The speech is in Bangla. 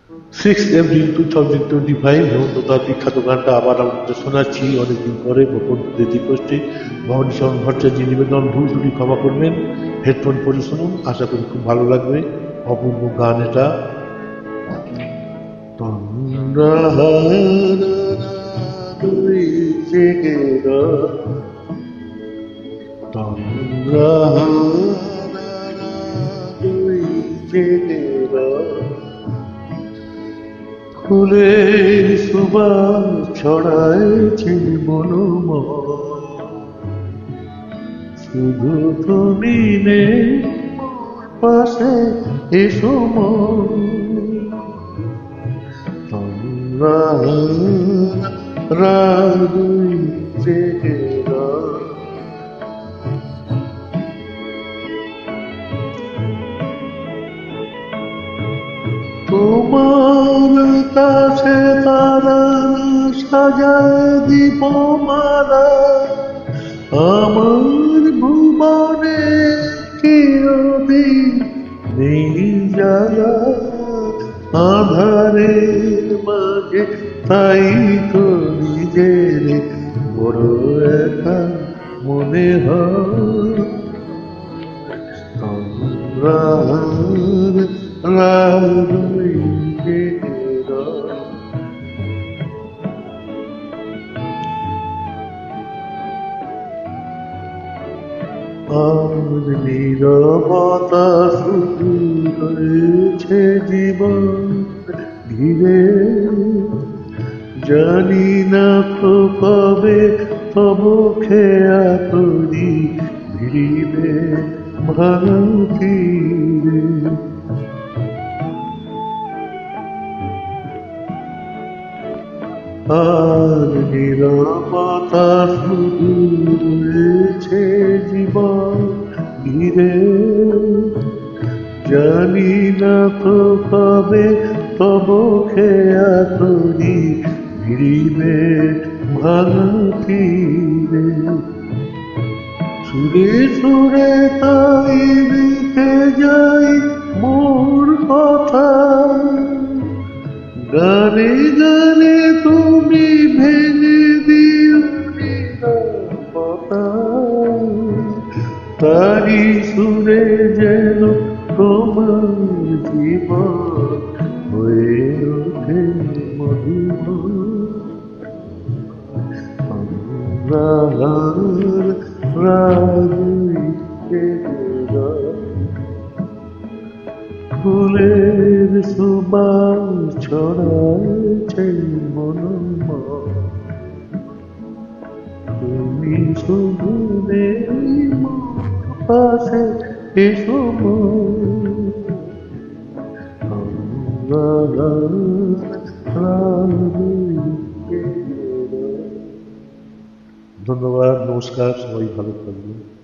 Epril 2025 হেমন্তদার বিখ্যাত গানটা আবার আমাদের শোনাচ্ছি অনেকদিন পরে বন্ধুদের রিকোয়েস্টে। ভবানী শরণ ভট্টাচার্য নিবেদন, ভুল ত্রুটি ক্ষমা করবেন। হেডফোন পরে শুনুন, আশা করি খুব ভালো লাগবে। অপূর্ব গান এটা। ফুলের সুবাস ছড়াইছে মনোময়, শুধু তুমি নেই মোর পাশে এ সময়। তোমরা রাগুই জেগে তোমার কাছে তারা সাজায় দীপমালা, আমার ভুবনে চিরদিন নেই জ্বালা। আধারের মাঝে তাই তো নিজের বড় একা মনে হয়। তোমরা রাগুই জেগে আর নীরবতা শুধু রয়েছে জীবন ঘিরে। জানি না তো কবে তব খেয়া তরি ভিড়িবে ভাঙা তীরে। আর নীরবতা শুধু রয়েছে জীবন ঘিরে। জানি না তো কবে তব খেয়া তরি ভিড়িবে ভাঙা তীরে। সুরে সুরে তাই লিখে যাই মোর কথা, গানে গানে তুমি ভেঙে দিও নিরাপত্তা। তারি সুরে যেন তোমার জীবন হয়ে ওঠে মধুময়। ফুলের সুবাস ছড়াইছে মনোময়, তুমি শুধু নেই মোর পাশে এ সময়। ধন্যবাদ, নমস্কার, সবাই ভালো থাকবেন।